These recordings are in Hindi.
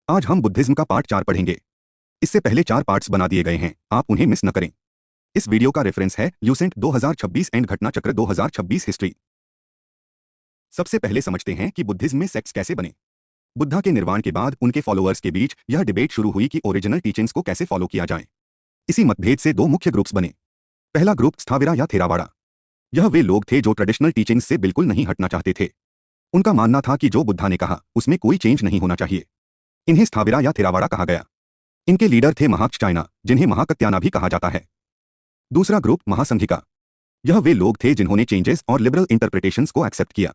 आज हम बुद्धिज्म का पार्ट 4 पढ़ेंगे। इससे पहले 4 पार्ट्स बना दिए गए हैं, आप उन्हें मिस न करें। इस वीडियो का रेफरेंस है ल्यूसेंट 2026 एंड घटना चक्र 2026 हिस्ट्री। सबसे पहले समझते हैं कि बुद्धिज्म में सेक्ट्स कैसे बने। बुद्धा के निर्वाण के बाद उनके फॉलोअर्स के बीच यह डिबेट शुरू हुई कि ओरिजिनल टीचिंग्स को कैसे फॉलो किया जाए। इसी मतभेद से दो मुख्य ग्रुप्स बने। पहला ग्रुप स्थाविरा या थेरावाड़ा। यह वे लोग थे जो ट्रेडिशनल टीचिंग्स से बिल्कुल नहीं हटना चाहते थे। उनका मानना था कि जो बुद्धा ने कहा उसमें कोई चेंज नहीं होना चाहिए। इन्हें स्थाविरा या थेरावाड़ा कहा गया। इनके लीडर थे महाकचायना, जिन्हें महाकत्याना भी कहा जाता है। दूसरा ग्रुप महासंघिका। यह वे लोग थे जिन्होंने चेंजेस और लिबरल इंटरप्रिटेशंस को एक्सेप्ट किया।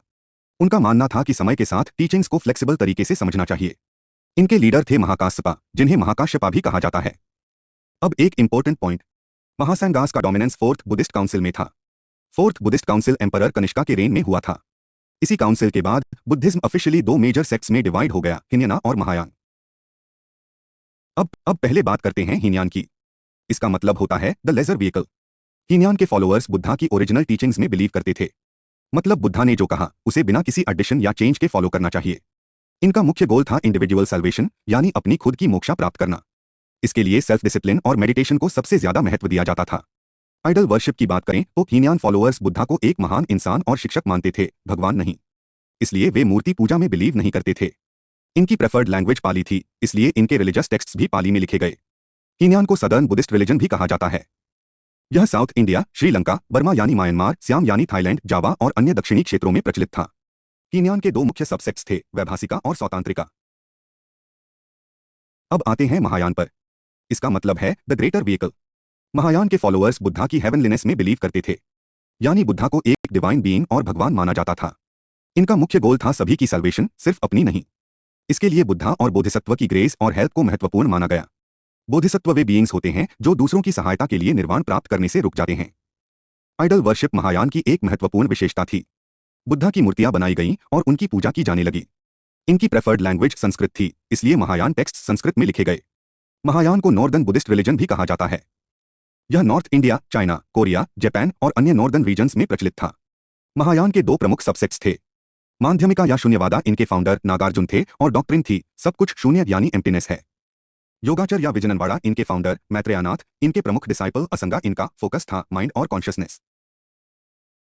उनका मानना था कि समय के साथ टीचिंग्स को फ्लेक्सिबल तरीके से समझना चाहिए। इनके लीडर थे महाकाश्यपा, जिन्हें महाकाश्यपा भी कहा जाता है। अब एक इंपॉर्टेंट पॉइंट, महासंगास का डोमिनेंस फोर्थ बुद्धिस्ट काउंसिल में था। Fourth Buddhist council emperor Kanishka के रेन में हुआ था। इसी काउंसिल के बाद बुद्धिज्म ऑफिशियली दो मेजर सेक्ट्स में डिवाइड हो गया, हीनयाना और महायान। अब पहले बात करते हैं हीनयान की। इसका मतलब होता है द लेजर व्हीकल। हीनयान के फॉलोअर्स बुद्धा की ओरिजिनल टीचिंग्स में बिलीव करते थे। मतलब बुद्धा ने जो कहा उसे बिना किसी एडिशन या चेंज के फॉलो करना चाहिए। इनका मुख्य गोल था इंडिविजुअल सल्वेशन, यानी अपनी खुद की मोक्षा प्राप्त करना। इसके लिए सेल्फ डिसिप्लिन और मेडिटेशन को सबसे ज्यादा महत्व दिया जाता था। आइडल वर्शिप की बात करें तो हीनयान फॉलोअर्स बुद्धा को एक महान इंसान और शिक्षक मानते थे, भगवान नहीं। इसलिए वे मूर्ति पूजा में बिलीव नहीं करते थे। इनकी प्रेफर्ड लैंग्वेज पाली थी, इसलिए इनके रिलीजियस टेक्स्ट्स भी पाली में लिखे गए। हीनयान को सदर्न बुद्धिस्ट रिलीजन भी कहा जाता है। यह साउथ इंडिया, श्रीलंका, बर्मा यानी म्यांमार, सियाम यानी थाईलैंड, जावा और अन्य दक्षिणी क्षेत्रों में प्रचलित था। हीनयान के दो मुख्य सबसेक्ट्स थे, वैभासिका और सौतांत्रिका। अब आते हैं महायान पर। इसका मतलब है द ग्रेटर व्हीकल। महायान के फॉलोअर्स बुद्धा की हेवनलीनेस में बिलीव करते थे, यानी बुद्धा को एक डिवाइन बीइंग और भगवान माना जाता था। इनका मुख्य गोल था सभी की सल्वेशन, सिर्फ अपनी नहीं। इसके लिए बुद्धा और बोधिसत्व की ग्रेस और हेल्प को महत्वपूर्ण माना गया। बोधिसत्व वे बीइंग्स होते हैं जो दूसरों की सहायता के लिए निर्वाण प्राप्त करने से रुक जाते हैं। आइडल वर्शिप महायान की एक महत्वपूर्ण विशेषता थी। बुद्धा की मूर्तियां बनाई गईं और उनकी पूजा की जाने लगी। इनकी प्रेफर्ड लैंग्वेज संस्कृत थी, इसलिए महायान टेक्स्ट संस्कृत में लिखे गए। महायान को नॉर्दर्न बुद्धिस्ट रिलीजन भी कहा जाता है। यह north India, China, Korea, Japan और अन्य नॉर्दर्न रीजन्स में प्रचलित था। महायान के दो प्रमुख सबसेक्ट्स थे। माध्यमिका या शून्यवादा, इनके फाउंडर नागार्जुन थे और डॉक्ट्रिन थी सब कुछ शून्य यानी एम्प्टीनेस है। योगाचर या विजयनवाड़ा, इनके फाउंडर मैत्रेयानाथ, इनके प्रमुख डिसाइपल असंगा, इनका फोकस था माइंड और कॉन्शियसनेस।